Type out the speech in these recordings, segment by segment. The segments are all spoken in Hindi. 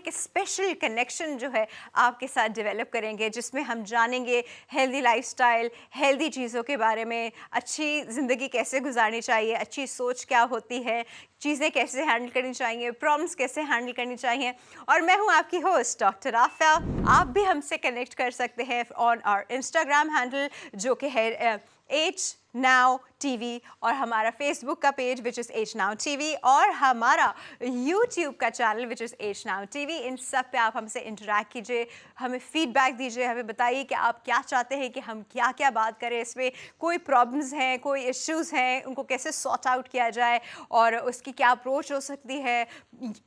एक स्पेशल कनेक्शन जो है आपके साथ डेवलप करेंगे, जिसमें हम जानेंगे हेल्दी लाइफस्टाइल, हेल्दी चीज़ों के बारे में, अच्छी ज़िंदगी कैसे गुजारनी चाहिए, अच्छी सोच क्या होती है, चीज़ें कैसे हैंडल करनी चाहिए, प्रॉब्लम्स कैसे हैंडल करनी चाहिए। और मैं हूं आपकी होस्ट डॉक्टर आफिया। आप भी हमसे कनेक्ट कर सकते हैं ऑन आवर इंस्टाग्राम हैंडल जो कि है एज नाउ टीवी, और हमारा फेसबुक का page which is edge now TV, और हमारा यूट्यूब का channel which is edge now TV. इन सब पे आप हमसे इंटरेक्ट कीजिए, हमें फीडबैक दीजिए, हमें बताइए कि आप क्या चाहते हैं कि हम क्या क्या बात करें इसमें, कोई प्रॉब्लम्स हैं, कोई इश्यूज़ हैं, उनको कैसे सॉर्ट आउट किया जाए और उसकी क्या अप्रोच हो सकती है।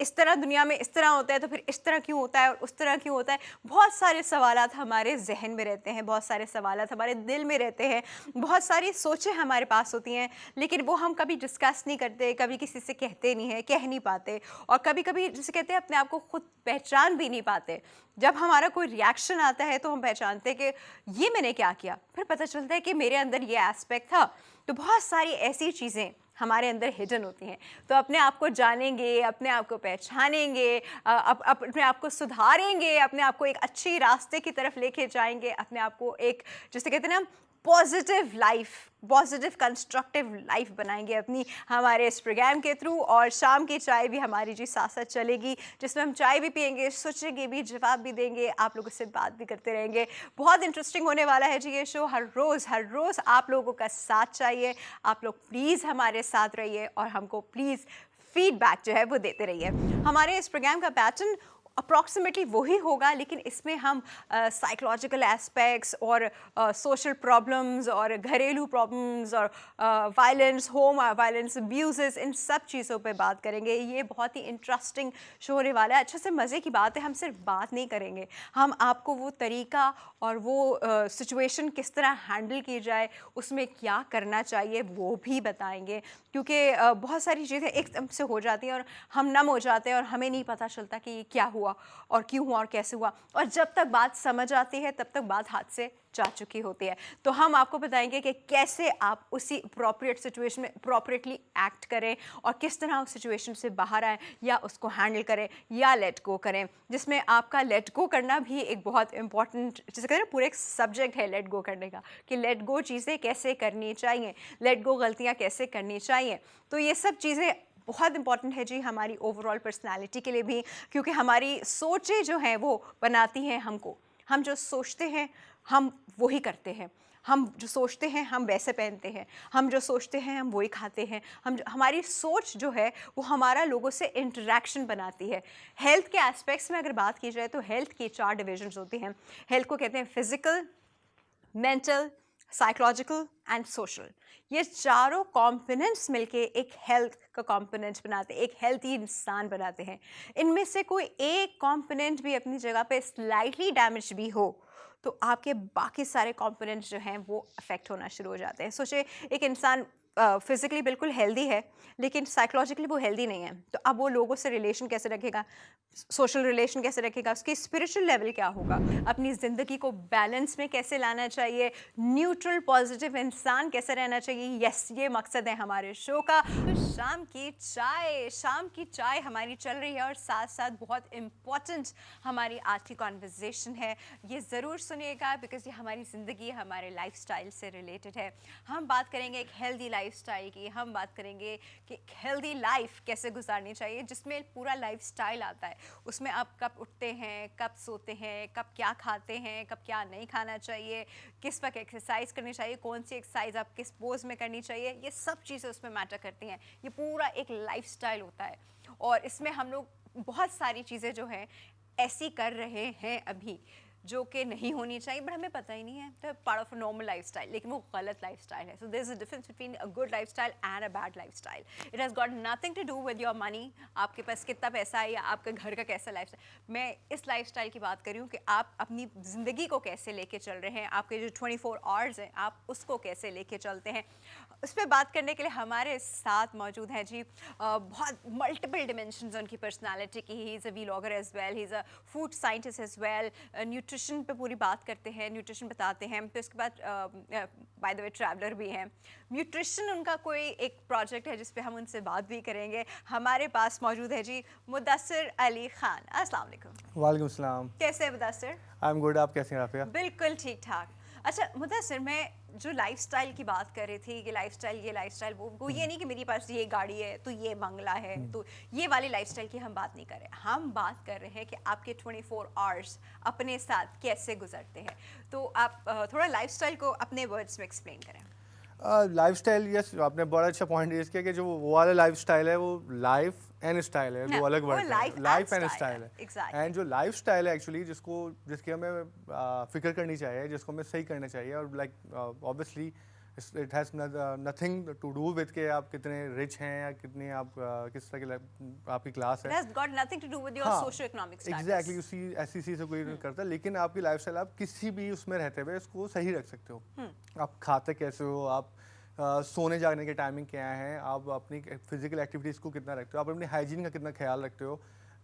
इस तरह दुनिया में इस तरह होता है तो फिर इस तरह क्यों होता है और उस तरह क्यों होता है। बहुत सारे सवालात हमारे जहन में रहते हैं, बहुत सारे सवालात हमारे दिल में रहते हैं, बहुत सारी सोचें हमारे पास होती हैं, लेकिन वो हम कभी डिस्कस नहीं करते, कभी किसी से कहते नहीं हैं, कह नहीं पाते, और कभी कभी जैसे कहते हैं अपने आप को खुद पहचान भी नहीं पाते। जब हमारा कोई रिएक्शन आता है तो हम पहचानते हैं कि ये मैंने क्या किया, फिर पता चलता है कि मेरे अंदर ये एस्पेक्ट था। तो बहुत सारी ऐसी चीज़ें हमारे अंदर हिडन होती हैं। तो अपने आप को जानेंगे, अपने आप को पहचानेंगे, अपने आप को सुधारेंगे, अपने आप को एक अच्छी रास्ते की तरफ लेके जाएंगे, अपने आप को एक जिसे कहते हैं ना positive life, positive constructive life बनाएंगे अपनी हमारे इस प्रोग्राम के थ्रू। और शाम की चाय भी हमारी जी साथ साथ चलेगी, जिसमें हम चाय भी पियेंगे, सोचेंगे भी, जवाब भी देंगे, आप लोगों से बात भी करते रहेंगे। बहुत इंटरेस्टिंग होने वाला है जी ये शो। हर रोज़ आप लोगों का साथ चाहिए। आप लोग प्लीज़ हमारे साथ रहिए और हमको प्लीज़ फीडबैक जो है वो देते रहिए। हमारे इस प्रोग्राम का पैटर्न अप्रॉक्सीमेटली वही होगा, लेकिन इसमें हम साइकोलॉजिकल एस्पेक्ट्स और सोशल प्रॉब्लम्स और घरेलू प्रॉब्लम्स और वायलेंस, होम वायलेंस, अब्यूज़, इन सब चीज़ों पे बात करेंगे। ये बहुत ही इंटरेस्टिंग शो होने वाला है। अच्छे से मज़े की बात है, हम सिर्फ बात नहीं करेंगे, हम आपको वो तरीका और वो सिचुएशन किस तरह हैंडल की जाए, उसमें क्या करना चाहिए वो भी बताएंगे। क्योंकि बहुत सारी चीज़ें एकदम से हो जाती हैं और हम नम हो जाते हैं और हमें नहीं पता चलता कि क्या हुआ और क्यों हुआ और कैसे हुआ, और जब तक बात समझ आती है तब तक बात हाथ से जा चुकी होती है। तो हम आपको बताएंगे कि कैसे आप उसी अप्रोप्रिएट सिचुएशन में अप्रोप्रिएटली एक्ट करें और किस तरह उस सिचुएशन से बाहर आएँ, या उसको हैंडल करें या लेट गो करें, जिसमें आपका लेट गो करना भी एक बहुत इंपॉर्टेंट, जिसे कहते हैं पूरा एक सब्जेक्ट है लेट गो करने का, कि लेट गो चीज़ें कैसे करनी चाहिए, लेट गो गलतियाँ कैसे करनी चाहिए। तो ये सब चीज़ें बहुत इंपॉर्टेंट है जी हमारी ओवरऑल पर्सनालिटी के लिए भी, क्योंकि हमारी सोचें जो हैं वो बनाती हैं हमको। हम जो सोचते हैं हम वही करते हैं, हम जो सोचते हैं हम वैसे पहनते हैं, हम जो सोचते हैं हम वही खाते हैं, हमारी सोच जो है वो हमारा लोगों से इंटरेक्शन बनाती है। हेल्थ के एस्पेक्ट्स में अगर बात की जाए तो हेल्थ की 4 डिविजन्स होती हैं। हेल्थ को कहते हैं physical, mental, psychological and social. ये चारों कॉम्पोनेंट्स मिलके एक हेल्थ का कॉम्पोनेंट बनाते हैं, एक हेल्थी इंसान बनाते हैं। इनमें से कोई एक कॉम्पोनेंट भी अपनी जगह पे स्लाइटली डैमेज भी हो तो आपके बाकी सारे कॉम्पोनेंट्स जो हैं वो अफेक्ट होना शुरू हो जाते हैं। सोचिए एक इंसान फिजिकली बिल्कुल हेल्दी है लेकिन साइकोलॉजिकली वो हेल्दी नहीं है, तो अब वो लोगों से रिलेशन कैसे रखेगा, सोशल रिलेशन कैसे रखेगा, उसकी स्पिरिचुअल लेवल क्या होगा, अपनी ज़िंदगी को बैलेंस में कैसे लाना चाहिए, न्यूट्रल पॉजिटिव इंसान कैसे रहना चाहिए। यस, ये मकसद है हमारे शो का। तो शाम की चाय हमारी चल रही है और साथ साथ बहुत इम्पॉर्टेंट हमारी आज की कॉन्वर्जेसन है। ये ज़रूर सुनिएगा बिकॉज ये हमारी ज़िंदगी, हमारे लाइफस्टाइल से रिलेटेड है। हम बात करेंगे एक हेल्दी लाइफस्टाइल की, हम बात करेंगे कि हेल्दी लाइफ कैसे गुजारनी चाहिए, जिसमें पूरा लाइफस्टाइल आता है। उसमें आप कब उठते हैं, कब सोते हैं, कब क्या खाते हैं, कब क्या नहीं खाना चाहिए, किस वक्त एक्सरसाइज करनी चाहिए, कौन सी एक्सरसाइज आप किस पोज में करनी चाहिए, ये सब चीज़ें उसमें मैटर करती हैं। ये पूरा एक लाइफस्टाइल होता है और इसमें हम लोग बहुत सारी चीज़ें जो हैं ऐसी कर रहे हैं अभी जो कि नहीं होनी चाहिए, बट हमें पता ही नहीं है। तो part of a normal lifestyle, लेकिन वो गलत लाइफस्टाइल है। So there is a difference between a good lifestyle and a bad lifestyle. It has got nothing to do with your money, आपके पास कितना पैसा है या आपके घर का कैसा लाइफस्टाइल। मैं इस लाइफस्टाइल की बात कर रही हूँ कि आप अपनी ज़िंदगी को कैसे लेके चल रहे हैं, आपके जो 24 आवर्स हैं आप उसको कैसे लेके चलते हैं। उस पर बात करने के लिए हमारे साथ मौजूद हैं जी बहुत मल्टीपल डिमेंशंस उनकी पर्सनालिटी की। He is a vlogger as well, he is a food scientist as well, nutrition पे पूरी बात करते हैं, न्यूट्रिशन बताते हैं, फिर उसके बाद बाय द वे ट्रैवलर भी हैं। न्यूट्रिशन उनका कोई एक प्रोजेक्ट है जिस पे हम उनसे बात भी करेंगे। हमारे पास मौजूद है जी मुदस्सिर अली खान। अस्सलाम वालेकुम। वालेकुम सलाम। कैसे हैं मुदस्सिर? आई एम गुड, आप कैसे हैं राफिया? बिल्कुल ठीक ठाक। अच्छा मुदस्सिर, मैं जो लाइफस्टाइल की बात कर रही थी कि लाइफस्टाइल वो ये नहीं कि मेरे पास ये गाड़ी है तो ये बंगला है, तो ये वाली लाइफस्टाइल की हम बात नहीं कर रहे। हम बात कर रहे हैं कि आपके 24 आवर्स अपने साथ कैसे गुजरते हैं। तो आप थोड़ा लाइफस्टाइल को अपने वर्ड्स में एक्सप्लेन करें। लाइफस्टाइल, यस, आपने बड़ा अच्छा पॉइंट रेज किया कि जो वो वाला लाइफस्टाइल है वो लाइफ एंड स्टाइल है, वो अलग वर्ड है। लाइफ एंड स्टाइल है। एंड जो लाइफस्टाइल है एक्चुअली जिसकी हमें फिक्र करनी चाहिए, जिसको हमें सही करना चाहिए, और like obviously it has nothing to do with के आप कितने रिच हैं या कितने आप किस तरह की आपकी क्लास है। It has got nothing to do with your socio-economic status. Exactly, उसी ऐसी चीज़ से कोई करता, लेकिन आपकी लाइफस्टाइल आप किसी भी उसमें रहते हुए इसको सही रख सकते हो। आप खाते कैसे हो, आप सोने जागने के टाइमिंग क्या है, आप अपनी फिजिकल एक्टिविटीज़ को कितना रखते हो, आप अपनी हाइजीन का कितना ख्याल रखते हो।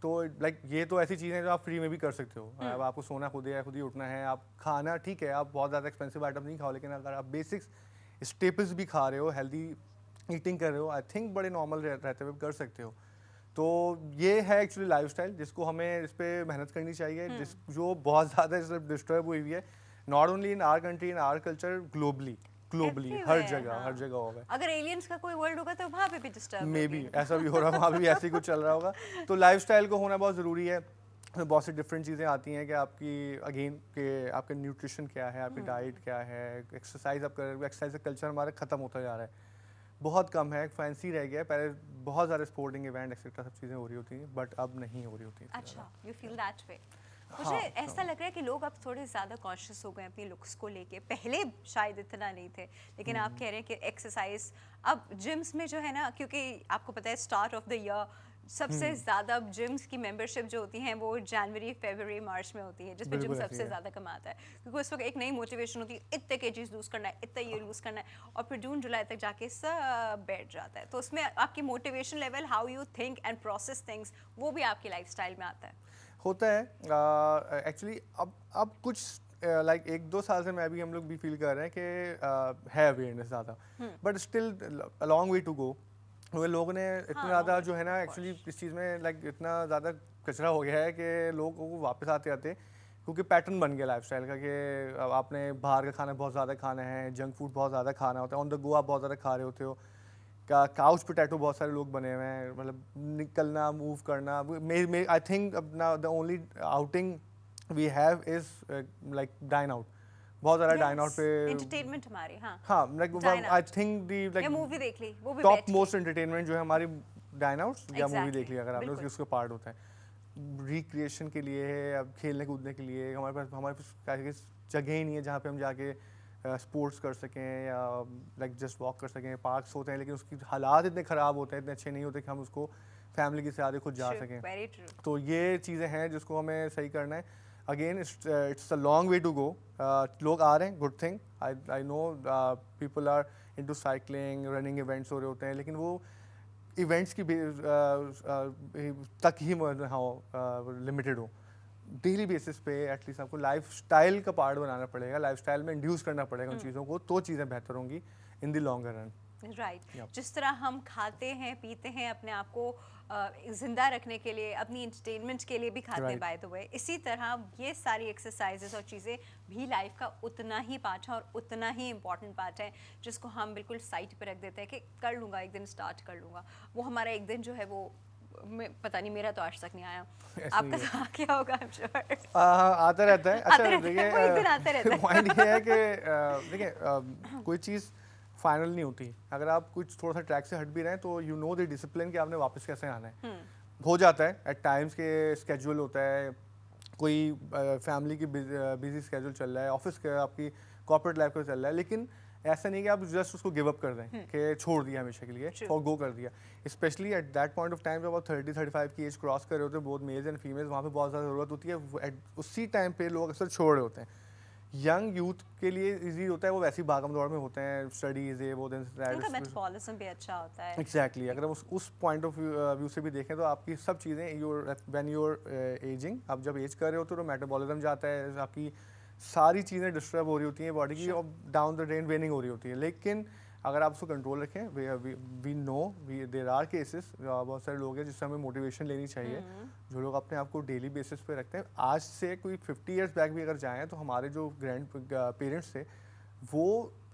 तो लाइक ये तो ऐसी चीज़ें हैं जो आप फ्री में भी कर सकते हो। अब आपको सोना खुद है, खुद ही उठना है। आप खाना ठीक है, आप बहुत ज़्यादा एक्सपेंसिव आइटम नहीं खाओ, लेकिन अगर आप बेसिक्स स्टेपल्स भी खा रहे हो, हेल्दी ईटिंग कर रहे हो, आई थिंक बड़े नॉर्मल रहते हुए कर सकते हो। तो ये है एक्चुअली लाइफस्टाइल जिसको हमें इस पर मेहनत करनी चाहिए, जो बहुत ज़्यादा डिस्टर्ब हुई हुई है, not only in our country, in our culture, globally हर जगह होगा। अगर एलियंस का कोई वर्ल्ड होगा तो वहाँ पे भी डिस्टर्ब मे बी ऐसा भी हो रहा है, वहाँ भी ऐसे ही कुछ चल रहा होगा। तो लाइफस्टाइल को होना बहुत ज़रूरी है। बहुत सी डिफरेंट चीज़ें आती हैं कि आपकी अगेन के आपका न्यूट्रिशन क्या है, आपकी डाइट क्या है, एक्सरसाइज आप कर, एक्सरसाइज का कल्चर हमारा ख़त्म होता जा रहा है, बहुत कम है, फैंसी रह गया है। पहले बहुत सारे स्पोर्टिंग इवेंट एक्सेट्रा सब चीज़ें हो रही होती हैं, बट अब नहीं हो रही होती। अच्छा, यू फील दैट वे? मुझे ऐसा लग रहा है कि लोग अब थोड़े ज़्यादा कॉन्शियस हो गए अपनी लुक्स को लेके। पहले शायद इतना नहीं थे, लेकिन आप कह रहे हैं कि एक्सरसाइज अब जिम्स में जो है ना, क्योंकि आपको पता है स्टार्ट ऑफ द ईयर सबसे ज़्यादा जिम्स की मेंबरशिप जो होती हैं वो जनवरी, फरवरी, मार्च में होती है, जिसमें जिम सबसे ज़्यादा कमाता है, क्योंकि उस वक्त एक नई मोटिवेशन होती है, इतने केजीज लूज़ करना है, इतना ये लूज़ करना है, और फिर जून जुलाई तक जाके सब बैठ जाता है। तो उसमें आपकी motivation level, how you think and process things, वो भी आपकी लाइफस्टाइल में आता है। होता है एक्चुअली। अब कुछ लाइक 1-2 साल से मैं भी, हम लोग भी फील कर रहे हैं कि है अवेयरनेस ज़्यादा, but still a long way to go. लोगों ने इतना ज़्यादा जो है ना एक्चुअली इस चीज़ में लाइक इतना ज़्यादा कचरा हो गया है कि लोगों को वापस आते आते, क्योंकि पैटर्न बन गया लाइफस्टाइल का कि आपने बाहर का खाना बहुत ज़्यादा खाना है, जंक फूड बहुत ज़्यादा खाना होता है, ऑन द गो आप बहुत ज़्यादा खा रहे होते हो। काउच पोटैटो बहुत सारे लोग बने हुए हैं, मतलब निकलना, मूव करना। आई थिंक अपना the only outing we have is like dine out. बहुत ज़्यादा डाइन आउट पे एंटरटेनमेंट हमारी, हाँ, like I think the like movie देख ली, वो भी टॉप मोस्ट एंटरटेनमेंट जो है हमारी डाइन आउट्स या मूवी देख ली, अगर आपने उसका पार्ट होता है। रिक्रिएशन के लिए है, अब खेलने कूदने के लिए हमारे पास जगह ही नहीं है जहाँ पे हम जाके स्पोर्ट्स कर सकें या लाइक जस्ट वॉक कर सकें। पार्क्स होते हैं लेकिन उसकी हालात इतने ख़राब होते हैं, इतने अच्छे नहीं होते कि हम उसको फैमिली के साथ खुद जा सकें। तो ये चीज़ें हैं जिसको हमें सही करना है। Again it's a long way to go. लोग आ रहे हैं, good thing. I know people are into cycling, running events हो रहे होते हैं, लेकिन वो इवेंट्स की तक ही लिमिटेड हो। डेली बेसिस पे एटलीस्ट आपको लाइफस्टाइल का पार्ट बनाना पड़ेगा, लाइफस्टाइल में इंड्यूस करना पड़ेगा उन चीज़ों को, तो चीज़ें बेहतर होंगी in the longer run. Right. जिस तरह हम खाते हैं, पीते हैं, अपने आप को जिंदा रखने के लिए, अपनी एंटरटेनमेंट के लिए भी खाते हैं बाय द वे, इसी तरह ये सारी एक्सरसाइजेस और चीज़ें भी लाइफ का उतना ही पार्ट है और उतना ही इम्पॉर्टेंट पार्ट है, जिसको हम बिल्कुल साइड पे रख देते हैं कि कर लूँगा, एक दिन स्टार्ट कर लूँगा। वो हमारा एक दिन जो है वो पता नहीं, मेरा तो आज तक नहीं आया, आपका क्या होगा? I'm sure आता रहता है। अच्छा देखिए पॉइंट ये है कि देखिए कोई चीज़ फाइनल नहीं होती। अगर आप कुछ थोड़ा सा ट्रैक से हट भी रहे हैं तो यू नो द डिसिप्लिन कि आपने वापस कैसे आना है। हो जाता है एट टाइम्स के स्केड्यूल होता है, कोई फैमिली की बिजी स्केड्यूल चल रहा है, ऑफिस का आपकी कॉर्पोरेट लाइफ का चल रहा है, लेकिन ऐसा नहीं कि आप जस्ट उसको गिव अप कर दें कि छोड़ दिया हमेशा के लिए और गो कर दिया। Specially at that point of time जब आप 30-35 की एज क्रॉस कर रहे होते हैं, बोथ मेल्स एंड फीमेल्स, वहाँ पे बहुत ज़्यादा ज़रूरत होती है। उसी टाइम पे लोग अक्सर छोड़ रहे होते हैं यंग यूथ के लिए इजी होता है, वो वैसी भागम दौड़ में होते हैं, स्टडीज ये वो दिन उनका मेटाबॉलिज्म भी अच्छा होता है। एग्जैक्टली अगर हम उस पॉइंट ऑफ व्यू से भी देखें तो आपकी सब चीज़ें व्हेन यूर एजिंग, आप जब एज कर रहे हो तो मेटाबॉलिज्म जाता है, आपकी सारी चीज़ें डिस्टर्ब हो रही होती हैं बॉडी की, और डाउन द ड्रेन वेनिंग हो रही होती है। लेकिन अगर आप उसको कंट्रोल रखें, we know there are cases, बहुत सारे लोग हैं जिससे हमें मोटिवेशन लेनी चाहिए, जो लोग अपने आप को डेली बेसिस पे रखते हैं। आज से कोई 50 ईयर्स बैक भी अगर जाएँ तो हमारे जो ग्रैंड पेरेंट्स थे वो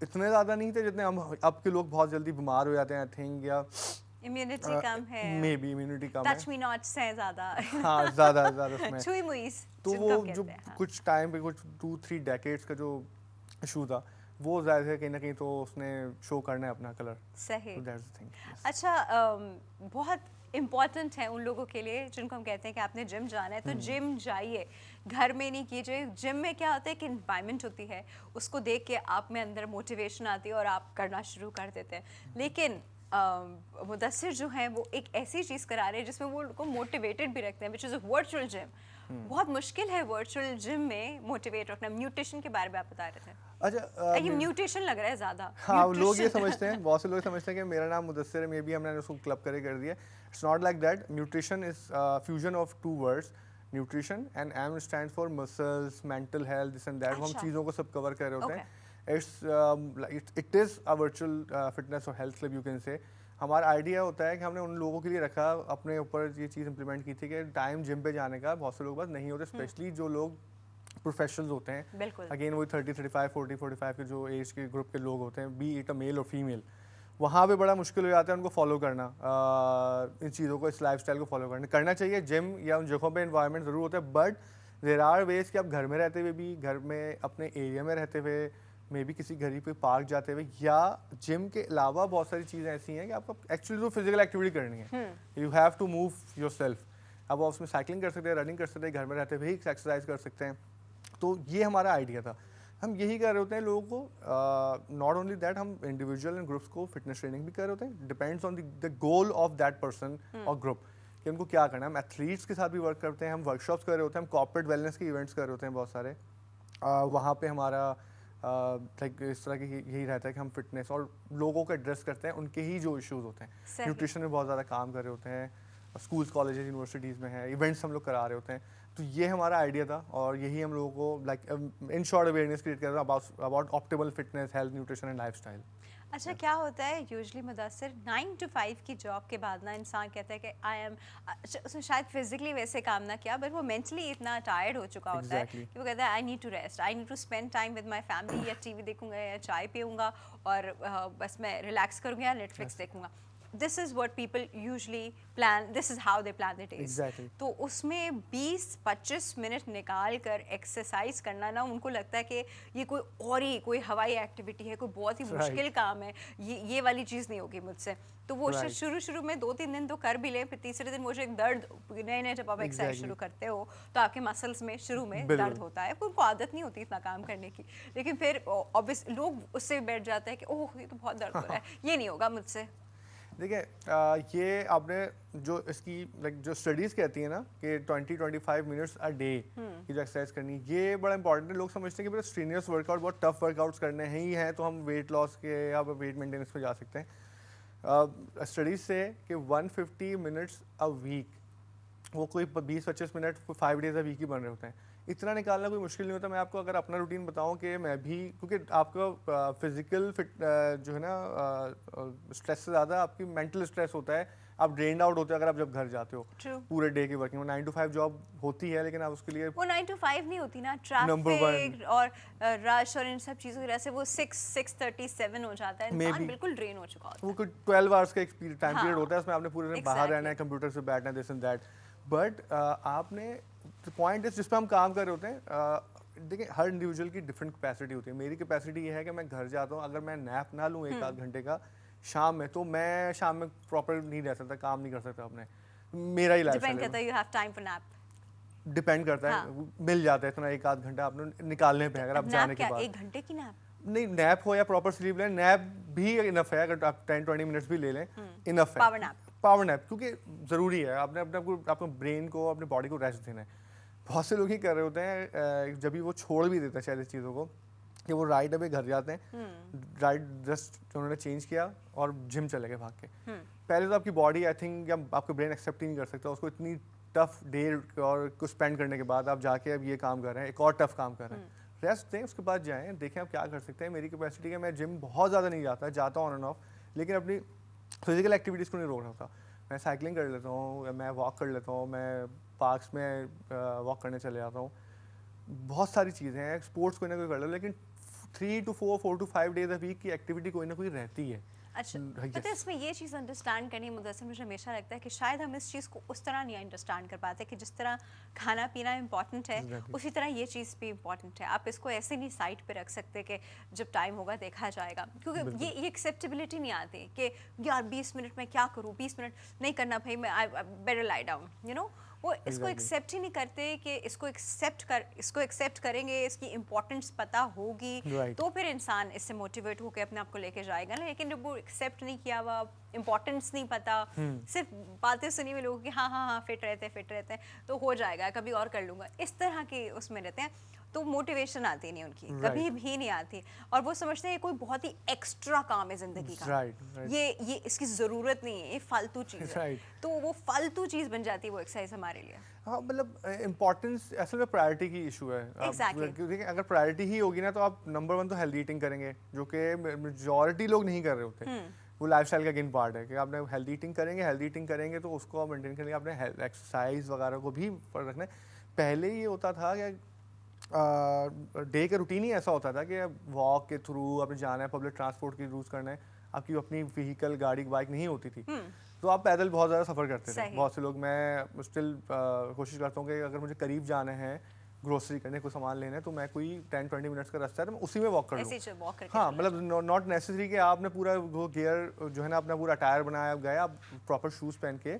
इतने ज़्यादा नहीं थे जितने हम अब के लोग बहुत जल्दी बीमार हो जाते हैं, आई थिंक, या इम्यूनिटी कम है, मे बी इम्यूनिटी कम है, टच मी नॉट्स हैं ज़्यादा। हाँ ज़्यादा उसमें छुई मुईस तो जिनको वो हम जो कहते हैं, हाँ। कुछ टाइम पे कुछ 2-3 डेकेड्स का जो इशू था वो ज़ाहिर है कहीं ना कहीं तो उसने शो करना है अपना कलर। सही। So that's the thing. Yes. अच्छा, बहुत इम्पॉर्टेंट है उन लोगों के लिए जिनको हम कहते हैं कि आपने जिम जाना है तो जिम जाइए, घर में नहीं कीजिए। जिम में क्या होता है कि इन्वायरमेंट होती है, उसको देख के आप में अंदर मोटिवेशन आती है और आप करना शुरू कर देते हैं। लेकिन मुदस्सिर जो हैं वो एक ऐसी चीज़ करा रहे हैं जिसमें वो उनको मोटिवेटेड भी रखते हैं, which is a virtual gym. बहुत मुश्किल है वर्चुअल जिम में मोटिवेट रखना। म्यूटेशन के बारे में आप बता रहे थे। अच्छा, ये म्यूटेशन लग रहा है ज़्यादा। हाँ, लोग ये समझते हैं, बहुत से लोग समझते हैं कि मेरा नाम मुदस्सिर है, मे बी हमने उसको क्लब करे कर दिया। It's not like that. Mutrition is fusion of 2 words, nutrition, and M stand for muscles, mental health, this and that. हम अच्छा। चीज़ों को सब कवर कर रहे होते Okay. हैं। It is a virtual fitness और health club, you can say. हमारा आइडिया होता है कि हमने उन लोगों के लिए रखा, अपने ऊपर ये चीज़ इंप्लीमेंट की थी कि टाइम जिम पे जाने का बहुत से लोग बस नहीं होते, स्पेशली जो लोग प्रोफेशनल्स होते हैं। बिल्कुल। अगेन वही 30, 35, 40, 45 के जो एज के ग्रुप के लोग होते हैं, बी इट अ मेल और फीमेल, वहाँ पे बड़ा मुश्किल हो जाता है उनको फॉलो करना, इन चीज़ों को, इस लाइफस्टाइल को फॉलो करना चाहिए। जिम या उन जगहों पे एनवायरनमेंट ज़रूर होता है, बट देर आर वेज कि आप घर में रहते हुए भी, घर में अपने एरिया में रहते हुए, मे बी किसी घर पे पार्क जाते हुए, या जिम के अलावा बहुत सारी चीज़ें ऐसी हैं कि आपको एक्चुअली जो फिजिकल एक्टिविटी करनी है, you have to move yourself. अब आप उसमें साइकिलिंग कर सकते हैं, रनिंग कर सकते हैं, घर में रहते हुए ही एक्सरसाइज कर सकते हैं। तो ये हमारा आइडिया था, हम यही कर रहे होते हैं लोगों को। नॉट ओनली दैट, हम इंडिविजुअल एंड ग्रुप्स को फिटनेस ट्रेनिंग भी कर रहे होते हैं, depends on the goal of that person और ग्रुप कि उनको क्या करना है। हम एथलीट्स के साथ भी वर्क करते हैं, हम वर्कशॉप्स कर रहे होते हैं, हम कॉर्पोरेट वेलनेस के इवेंट्स कर रहे होते हैं बहुत सारे। वहाँ पे हमारा लाइक इस तरह की यही रहता है कि हम फिटनेस और लोगों को एड्रेस करते हैं, उनके ही जो इश्यूज होते हैं। न्यूट्रिशन में बहुत ज़्यादा काम कर रहे होते हैं, स्कूल्स, कॉलेजेस, यूनिवर्सिटीज़ में है, इवेंट्स हम लोग करा रहे होते हैं। तो ये हमारा आइडिया था और यही हम लोगों को like in short awareness create कर रहे हैं about optimal fitness, health, nutrition and lifestyle. अच्छा, क्या होता है यूजुअली मुदस्सिर 9 to 5 की जॉब के बाद ना इंसान कहता है कि आई एम, उसने शायद फिजिकली वैसे काम ना किया बट वो मेंटली इतना टायर्ड हो चुका होता है कि वो कहता है I need to rest, I need to spend time with my family, या टीवी देखूंगा या चाय पीऊंगा और बस मैं रिलैक्स करूंगा या नेटफ्लिक्स देखूंगा। This is what people usually plan, this is how they plan the days. तो उसमें 20-25 मिनट निकाल कर एक्सरसाइज करना ना, उनको लगता है कि ये कोई और ही कोई हवाई एक्टिविटी है, कोई बहुत ही मुश्किल काम है, ये वाली चीज़ नहीं होगी मुझसे। तो वो शुरू में 2-3 दिन तो कर भी ले, फिर तीसरे दिन वो जो एक दर्द, नए जब आप एक्सरसाइज शुरू करते हो तो आपके मसल्स में शुरू में दर्द होता है, उनको आदत नहीं होती इतना काम करने की, लेकिन फिर ऑब्वियस लोग उससे बैठ जाते हैं कि ओह ये तो बहुत दर्द हो रहा है, ये नहीं होगा मुझसे। देखिए, ये आपने जो इसकी लाइक जो स्टडीज़ कहती है ना कि 20-25 मिनट्स अ डे की जो एक्सरसाइज करनी, ये बड़ा इंपॉर्टेंट है। लोग समझते हैं कि बस स्ट्रीनियस वर्कआउट, बहुत टफ वर्कआउट्स करने ही हैं तो हम वेट लॉस के या वेट मेंटेनेंस पे जा सकते हैं। स्टडीज से कि 150 मिनट्स अ वीक, वो कोई 20-25 मिनट 5 डेज अ वीक ही बन रहे होते हैं, इतना निकालना कोई मुश्किल नहीं होता। मैं आपको अगर अपना रूटीन बताऊं कि मैं भी, क्योंकि आपका फिजिकल फिट जो है ना स्ट्रेस से ज़्यादा आपकी मेंटल स्ट्रेस होता है, आप ड्रेन्ड आउट होते हैं अगर आप जब घर जाते हो। पूरे डे की वर्किंग 9 to 5 जॉब होती है, लेकिन आप उसके लिए वो 9 to 5 नहीं होती ना, ट्रैफिक और रश और इन सब चीज़ों की वजह से वो 6:37 हो जाता है, इंसान बिल्कुल ड्रेन हो चुका होता है। वो कोई 12 आवर्स का टाइम पीरियड होता है, उसमें आपने पूरे दिन बाहर रहना है, कंप्यूटर से बैठना है, दिस एंड दैट। बट आपने पॉइंट इज जिस पे हम काम कर रहे होते हैं, देखिए हर इंडिविजुअल की डिफरेंट कैपेसिटी होती है। मेरी कैपेसिटी ये है कि मैं घर जाता हूँ, अगर मैं नैप ना लूँ 1-8 घंटे का शाम में, तो मैं शाम में प्रॉपर नहीं रह सकता, काम नहीं कर सकता अपने, मेरा ही लाइफस्टाइल डिपेंड करता है, you have time for nap, depend करता है, मिल जाता है इतना 1-8 घंटा आपने निकालने पे, अगर आप जाने के बाद 1 घंटे की नैप नहीं, नैप हो या प्रॉपर स्लीप लें, नैप भी इनफ है, अगर आप 10-20 मिनट्स भी ले लें इनफ है। पावर नैप क्योंकि ज़रूरी है, आपने अपने ब्रेन को, अपने बॉडी को रेस्ट देना है। बहुत से लोग ही कर रहे होते हैं जब भी वो छोड़ भी देते हैं शायद इस चीज़ों को, कि वो राइट अवे घर जाते हैं, राइट जस्ट उन्होंने चेंज किया और जिम चले गए भाग के। पहले तो आपकी बॉडी आई थिंक या आपका ब्रेन एक्सेप्ट ही नहीं कर सकता उसको, इतनी टफ डे और कुछ स्पेंड करने के बाद आप जाके अब ये काम कर रहे हैं, एक और टफ काम कर रहे हैं, रेस्ट दें, उसके बाद जाएं, देखें आप क्या कर सकते हैं। मेरी कैपेसिटी है, मैं जिम बहुत ज़्यादा नहीं जाता हूँ ऑन एंड ऑफ, लेकिन अपनी फिजिकल एक्टिविटीज़ को नहीं रोक रहा था। मैं साइकिलिंग कर लेता हूँ, मैं वॉक कर लेता हूँ, मैं पार्क्स में वॉक करने चले जाता हूँ, बहुत सारी चीज़ें हैं, स्पोर्ट्स कोई ना कोई कर लो, लेकिन 3 to 4 to 5 days a week की एक्टिविटी कोई ना कोई रहती है। अच्छा, पता है इसमें ये चीज़ अंडरस्टैंड करनी मुद्दे मुझे हमेशा लगता है कि शायद हम इस चीज़ को उस तरह नहीं अंडरस्टैंड कर पाते कि जिस तरह खाना पीना इंपॉर्टेंट है उसी तरह ये चीज़ भी इंपॉर्टेंट है। आप इसको ऐसे नहीं साइड पे रख सकते कि जब टाइम होगा देखा जाएगा, क्योंकि ये एक्सेप्टेबिलिटी नहीं आती कि यार 20 मिनट में क्या करूँ, 20 मिनट नहीं करना भाई, मैं I better lie down, you know. वो इसको एक्सेप्ट ही नहीं करते कि इसको एक्सेप्ट करेंगे, इसकी इम्पोर्टेंस पता होगी तो फिर इंसान इससे मोटिवेट होकर अपने आप को लेके जाएगा ना। लेकिन जब वो एक्सेप्ट नहीं किया हुआ, इम्पोर्टेंस नहीं पता, सिर्फ बातें सुनी हुई लोगों की हाँ हाँ हाँ फिट रहते हैं तो हो जाएगा, कभी और कर लूँगा, इस तरह के उसमें रहते हैं, तो मोटिवेशन आती नहीं उनकी, कभी भी नहीं आती। और वो समझते हैं ये कोई बहुत ही एक्स्ट्रा काम है जिंदगी का, ये इसकी ज़रूरत नहीं है, ये फालतू चीज़ है, तो वो फालतू चीज़ बन जाती है वो एक्सरसाइज हमारे लिए। हाँ, मतलब इम्पोर्टेंस असल में प्रायोरिटी की इशू है। क्योंकि अगर प्रायोरिटी ही होगी ना तो आप नंबर 1 तो हेल्दी ईटिंग करेंगे, जो कि मेजॉरिटी लोग नहीं कर रहे होते। वो लाइफस्टाइल का अगेन पार्ट है कि आपने हेल्दी ईटिंग करेंगे तो उसको आप मेंटेन करेंगे, आपने एक्सरसाइज वगैरह को भी रखना है। पहले ये होता था कि डे का रूटीन ही ऐसा होता था कि वॉक के थ्रू आपने जाना है, पब्लिक ट्रांसपोर्ट की यूज़ करना है, आपकी अपनी व्हीकल गाड़ी बाइक नहीं होती थी, तो आप पैदल बहुत ज़्यादा सफ़र करते थे। बहुत से लोग, मैं स्टिल कोशिश करता हूँ कि अगर मुझे करीब जाना है ग्रोसरी करने को सामान लेना है तो मैं कोई 10-20 मिनट्स का रास्ता है तो मैं उसी में वॉक कर लूँ। हाँ, मतलब नॉट नेसेसरी कि आपने पूरा वो गियर जो है ना अपना पूरा टायर बनाया गया, आप प्रॉपर शूज़ पहन के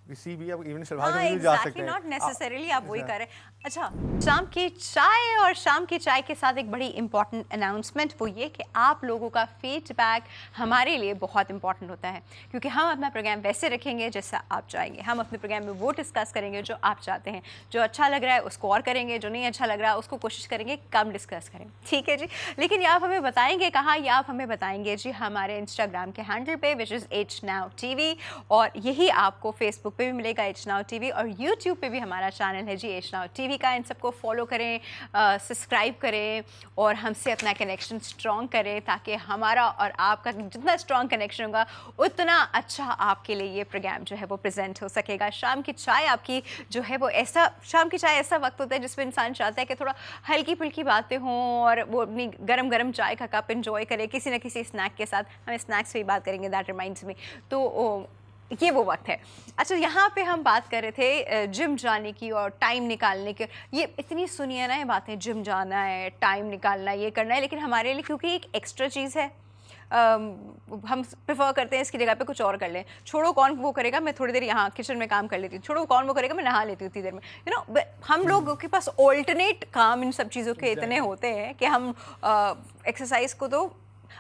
किसी भी आप इवन सलवार में भी जा सकते हैं, नॉट नेसेसरीली आप वही करें। अच्छा, शाम की चाय और शाम की चाय के साथ एक बड़ी इंपॉर्टेंट अनाउंसमेंट वो ये कि आप लोगों का फीडबैक हमारे लिए बहुत इंपॉर्टेंट होता है, क्योंकि हम अपना प्रोग्राम वैसे रखेंगे जैसा आप चाहेंगे। हम अपने प्रोग्राम में वो डिस्कस करेंगे जो आप चाहते हैं, जो अच्छा लग रहा है उसको और करेंगे, जो नहीं अच्छा लग रहा है उसको कोशिश करेंगे कम डिस्कस करें, ठीक है जी। लेकिन ये आप हमें बताएंगे कहाँ, ये आप हमें बताएंगे जी हमारे इंस्टाग्राम के हैंडल पे विच इज़ HNowTV, और यही आपको फेसबुक पे भी मिलेगा HNowTV, और यूट्यूब पे भी हमारा चैनल है जी HNowTV का। इन सबको फॉलो करें, सब्सक्राइब करें और हमसे अपना कनेक्शन स्ट्रॉन्ग करें, ताकि हमारा और आपका जितना स्ट्रॉन्ग कनेक्शन होगा उतना अच्छा आपके लिए ये प्रोग्राम जो है वो प्रेजेंट हो सकेगा। शाम की चाय आपकी जो है वो ऐसा, शाम की चाय ऐसा वक्त होता है जिसमें इंसान चाहता है कि थोड़ा हल्की फुल्की बातें हों और वो अपनी गरम गरम चाय का कप एंजॉय करे किसी न किसी स्नैक के साथ। हम स्नैक्स पे ही बात करेंगे, दैट रिमाइंड्स मी, तो ये वो वक्त है। अच्छा, यहाँ पे हम बात कर रहे थे जिम जाने की और टाइम निकालने की। ये इतनी सुनिए ना ये बातें, जिम जाना है, टाइम निकालना है, ये करना है, लेकिन हमारे लिए क्योंकि एक एक्स्ट्रा चीज़ है, हम प्रेफर करते हैं इसकी जगह पे कुछ और कर लें। छोड़ो कौन वो करेगा, मैं थोड़ी देर यहाँ किचन में काम कर लेती हूँ, छोड़ो कौन वो करेगा, मैं नहा लेती हूँ उतनी देर में, यू नो। हम लोगों के पास ऑल्टरनेट काम इन सब चीज़ों के इतने होते हैं कि हम एक्सरसाइज को तो,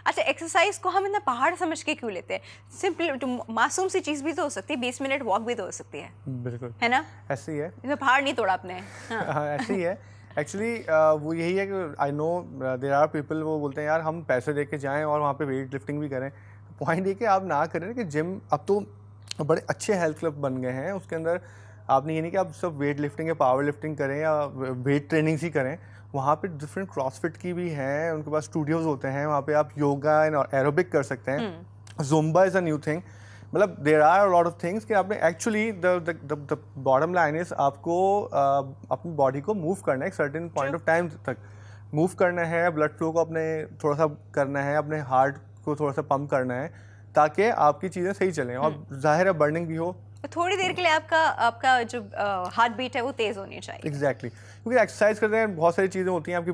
अच्छा एक्सरसाइज को हम इतना पहाड़ समझ के क्यों लेते हैं? सिंपल मासूम सी चीज़ भी तो हो सकती है, 20 मिनट वॉक भी तो हो सकती है, बिल्कुल है ना? ऐसे ही है, इसमें पहाड़ नहीं तोड़ा आपने। हाँ, ऐसे ही है एक्चुअली। वो यही है कि I know there are people, वो बोलते हैं यार हम पैसे दे के जाएँ और वहाँ पे वेट लिफ्टिंग भी करें। पॉइंट ये कि आप ना करें कि जिम अब तो बड़े अच्छे हेल्थ क्लब बन गए हैं, उसके अंदर आपने ये नहीं कि आप सब वेट लिफ्टिंग या पावर लिफ्टिंग करें या वेट ट्रेनिंग्स ही करें, वहाँ पे डिफरेंट क्रॉसफिट की भी हैं, उनके पास स्टूडियोज़ होते हैं, वहाँ पे आप योगा एंड एरोबिक कर सकते हैं। Zumba is a new thing, मतलब there are a lot of things कि आपने actually the bottom line is आपको अपनी बॉडी को मूव करना है एक सर्टेन पॉइंट ऑफ टाइम तक मूव करना है, ब्लड फ्लो को अपने थोड़ा सा करना है, अपने हार्ट को थोड़ा सा पंप करना है ताकि आपकी चीज़ें सही चलें और जाहिर है बर्निंग भी हो। थोड़ी देर के लिए आपका जो हार्ट बीट है वो तेज़ होनी चाहिए। एग्जैक्टली, क्योंकि एक्सरसाइज करते हैं बहुत सारी चीज़ें होती हैं, आपकी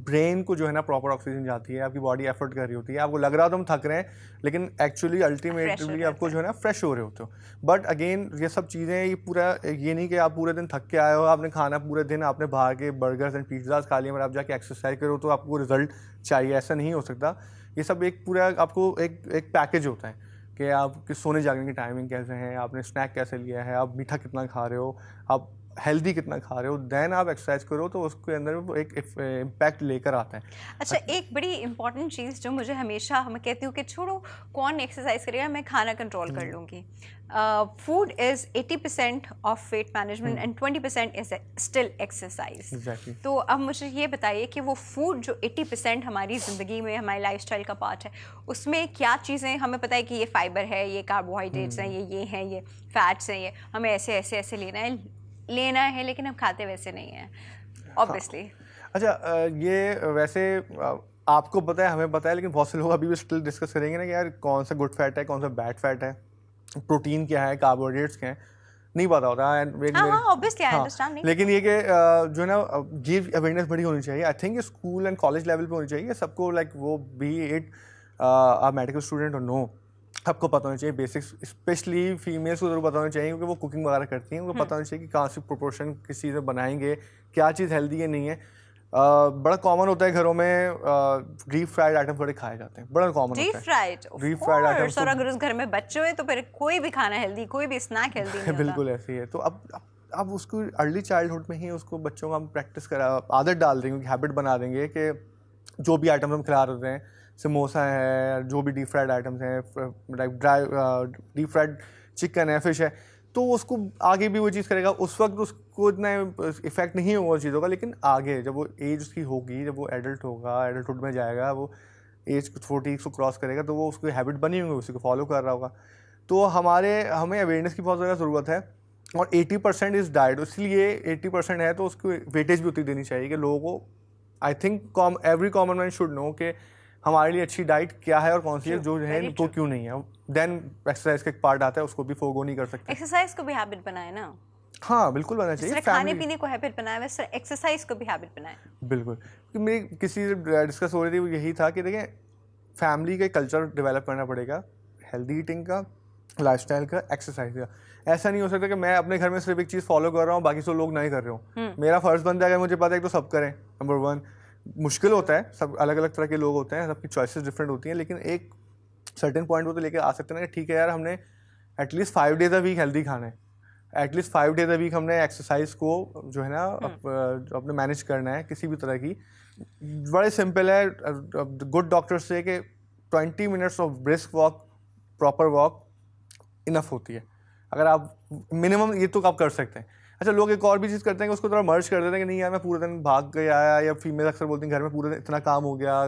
ब्रेन को जो है ना प्रॉपर ऑक्सीजन जाती है, आपकी बॉडी एफर्ट कर रही होती है, आपको लग रहा हो तो हम थक रहे हैं लेकिन एक्चुअली अल्टीमेटली आपको जो है ना फ्रेश हो रहे होते हो। बट अगेन ये सब चीज़ें, ये पूरा ये नहीं कि आप पूरे दिन थक के आए हो, आपने खाना पूरे दिन आपने बाहर के बर्गर्स एंड पिज़्ज़ाज खा लिए और आप जाके एक्सरसाइज करो तो आपको रिजल्ट चाहिए, ऐसा नहीं हो सकता। ये सब एक पूरा आपको एक पैकेज होता है कि आप सोने जागने की टाइमिंग कैसे हैं, आपने स्नैक कैसे लिया है, आप मीठा कितना खा रहे हो, आप हेल्दी कितना खा रहे हो, देन आप एक्सरसाइज करो तो उसके अंदर वो एक इम्पैक्ट लेकर आता है। अच्छा, एक बड़ी इंपॉर्टेंट चीज़ जो मुझे हमेशा मैं कहती हूँ कि छोड़ो कौन एक्सरसाइज करेगा, मैं खाना कंट्रोल कर लूँगी। Food is 80% of weight management and 20% is still exercise. Exactly. तो अब मुझे ये बताइए कि वो फूड जो 80% हमारी ज़िंदगी में हमारी लाइफस्टाइल का पार्ट है, उसमें क्या चीज़ें हमें पता है कि ये फाइबर है, ये कार्बोहाइड्रेट्स हैं, ये हैं, ये फैट्स हैं, ये हमें ऐसे ऐसे ऐसे लेना है लेकिन हम खाते वैसे नहीं हैं ऑब्वियसली। अच्छा, ये वैसे आपको पता है, हमें पता है, लेकिन बहुत से लोग अभी भी स्टिल डिस्कस करेंगे ना कि यार कौन सा गुड फैट है, कौन सा बैड फैट है, प्रोटीन क्या है, कार्बोहाइड्रेट्स क्या है, नहीं पता होता। Obviously I understand. लेकिन ये कि जो है ना, ये अवेयरनेस बड़ी होनी चाहिए। I think school and college level पे होनी चाहिए सबको, लाइक वो बी इट मेडिकल स्टूडेंट और नो, आपको पता होना चाहिए बेसिक्स, स्पेशली फीमेल्स को जरूर पता होना चाहिए क्योंकि वो कुकिंग वगैरह करती हैं, उनको पता होना चाहिए कि कहाँ से प्रोपोर्शन किस चीज़ में बनाएंगे, क्या चीज़ हेल्दी है नहीं है। बड़ा कॉमन होता है घरों में डीप फ्राइड आइटम बड़े खाए जाते हैं, बड़ा कॉमन होता है डीप फ्राइड आइटम्स। और अगर उस घर में बच्चे हुए तो फिर कोई भी खाना हेल्दी, कोई भी स्नैक हेल्दी नहीं होता। बिल्कुल ऐसे ही है। तो अब उसको अर्ली चाइल्डहुड में ही उसको बच्चों को हम प्रैक्टिस करा, आदत डाल देंगे, हैबिट बना देंगे कि जो भी आइटम हम खिला रहे हैं, समोसा है, जो भी डीप फ्राइड आइटम्स हैं, लाइक डीप फ्राइड चिकन है, फिश है, तो उसको आगे भी वो चीज़ करेगा। उस वक्त उसको इतना इफेक्ट नहीं होगा चीज़ों का, लेकिन आगे जब वो एज उसकी होगी, जब वो एडल्ट होगा, एडल्टहुड में जाएगा, वो एज 40 को क्रॉस करेगा, तो वो उसकी हैबिट बनी होगी, उसी को फॉलो कर रहा होगा। तो हमें अवेयरनेस की बहुत ज़्यादा ज़रूरत है। और 80% इज़ डाइट, इसलिए 80% है तो उसको वेटेज भी उतनी देनी चाहिए कि लोगों को, I think every common man should know कि हमारे लिए अच्छी डाइट क्या है और कौन सी है, जो है तो क्यों नहीं है। देन एक्सरसाइज का एक पार्ट आता है, उसको भी फोगो नहीं कर सकते। एक्सरसाइज को भी हैबिट बनाए ना। हाँ बिल्कुल बनाना चाहिए। खाने पीने को हैबिट बनाए, वैसे एक्सरसाइज को भी हैबिट बनाए। बिल्कुल, क्योंकि मेरी किसी से डिस्कस हो रही थी, वो यही था कि देखें, फैमिली का कल्चर डेवलप करना पड़ेगा, हेल्दी ईटिंग का, लाइफस्टाइल का, एक्सरसाइज का। ऐसा नहीं हो सकता कि मैं अपने घर में सिर्फ एक चीज़ फॉलो कर रहा हूँ, बाकी सब लोग नहीं कर रहे हो। मेरा फर्ज बनता है, अगर मुझे पता है तो सब करें। नंबर 1, मुश्किल होता है, सब अलग अलग तरह के लोग होते हैं, सबकी चॉइसेस डिफरेंट होती हैं, लेकिन एक सर्टेन पॉइंट वो तो लेके आ सकते हैं ना कि ठीक है यार, हमने at least 5 days a week healthy खाना है, एटलीस्ट 5 डेज अ वीक हमने एक्सरसाइज को जो है ना अपने मैनेज करना है किसी भी तरह की। बड़े सिंपल है, गुड डॉक्टर्स से कि 20 minutes of brisk walk, proper walk enough होती है। अगर आप मिनिमम ये तो आप कर सकते हैं। अच्छा, लोग एक और भी चीज़ करते हैं कि उसको थोड़ा मर्ज कर देते हैं कि नहीं यार मैं पूरे दिन भाग गया, या फीमेल अक्सर बोलती हैं घर में पूरे दिन इतना काम हो गया,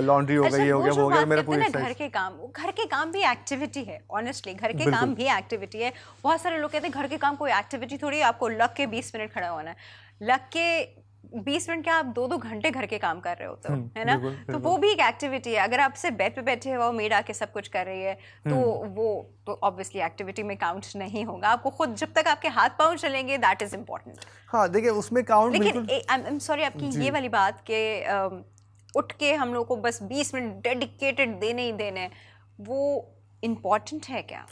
लॉन्ड्री हो गई, ये हो गया, वो हो गया, मेरा पूरी घर के काम भी एक्टिविटी है। ऑनेस्टली घर के काम भी एक्टिविटी है। बहुत सारे लोग कहते हैं घर के काम कोई एक्टिविटी थोड़ी है, आपको लग के 20 मिनट खड़ा होना है। लग के 20 मिनट क्या, आप 2-2 घंटे घर के काम कर रहे होते हो, है ना। तो वो भी एक एक्टिविटी है। अगर आप सिर्फ बेड पे बैठे हो, मेड आके सब कुछ कर रही है, तो वो तो ऑब्वियसली एक्टिविटी में काउंट नहीं होगा। आपको खुद जब तक आपके हाथ पाँव चलेंगे, दैट इज इम्पोर्टेंट। हाँ देखिए, उसमें काउंट। लेकिन आई एम सॉरी, आपकी ये वाली बात के उठ के हम लोग को बस 20 मिनट डेडिकेटेड देने ही देने, वो इम्पोर्टेंट है क्या?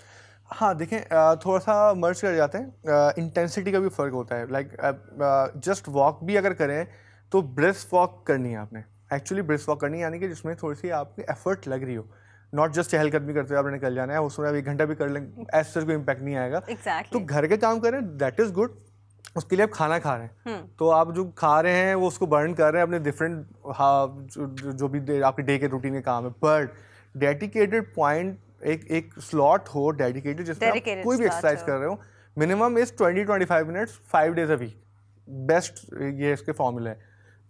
हाँ देखें, थोड़ा सा मर्ज कर जाते हैं, इंटेंसिटी का भी फ़र्क होता है। लाइक जस्ट वॉक भी अगर करें तो ब्रिस्क वॉक करनी है आपने, एक्चुअली ब्रिस्क वॉक करनी है, यानी कि जिसमें थोड़ी सी आपकी एफर्ट लग रही हो, नॉट जस्ट चहलकदमी करते हुए आपने निकल जाना है। उसमें आप 1 घंटा भी कर लें, ऐसे कोई इम्पैक्ट नहीं आएगा। exactly. तो घर के काम करें, दैट इज़ गुड। उसके लिए आप खाना खा रहे हैं, तो आप जो खा रहे हैं वो उसको बर्न कर रहे हैं अपने डिफरेंट जो भी आपके डे के रूटीन के काम है। बट डेडिकेटेड पॉइंट, एक स्लॉट हो डेडिकेटेड, जिसमें आप कोई भी एक्सरसाइज कर रहे हो, minimum is 20-25 minutes 5 days a week, best ये इसके फॉर्मूला है।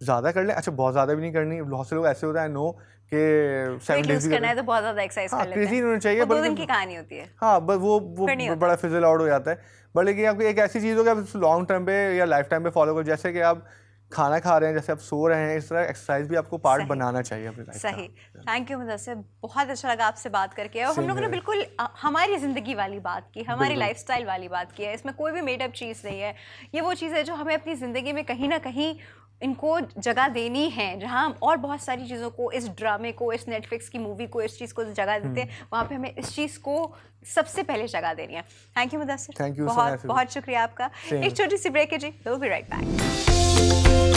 ज़्यादा कर लें, अच्छा बहुत ज़्यादा भी नहीं करनी। बहुत से लोग ऐसे होता है नो कि 7 डेज करना है तो बहुत ज़्यादा एक्सरसाइज कर लेते हैं, क्रेजी होना चाहिए, 2 दिन की कहानी होती है। हाँ, बस वो बड़ा फिजल आउट हो जाता है। बट लेकिन आपकी एक ऐसी चीज़ हो कि आप लॉन्ग टर्म पे या लाइफ टाइम पे फॉलो करो, जैसे कि आप खाना खा रहे हैं, जैसे आप सो रहे हैं, इस तरह एक्सरसाइज भी आपको पार्ट बनाना चाहिए अपनी लाइफ का। सही। थैंक यू मुदस्सिर, बहुत अच्छा लगा आपसे बात करके। और हम लोगों ने बिल्कुल हमारी ज़िंदगी वाली बात की, हमारी लाइफस्टाइल वाली बात की है। इसमें कोई भी मेडअप चीज़ नहीं है। ये वो चीज़ है जो हमें अपनी ज़िंदगी में कहीं ना कहीं इनको जगह देनी है, जहाँ हम और बहुत सारी चीज़ों को, इस ड्रामे को, इस नेटफ्लिक्स की मूवी को, इस चीज़ को जगह देते हैं, वहाँ पे हमें इस चीज़ को सबसे पहले जगह देनी है। Thank you Mudassir, thank you, बहुत बहुत शुक्रिया आपका। एक छोटी सी ब्रेक है जी, विल बी राइट बैक।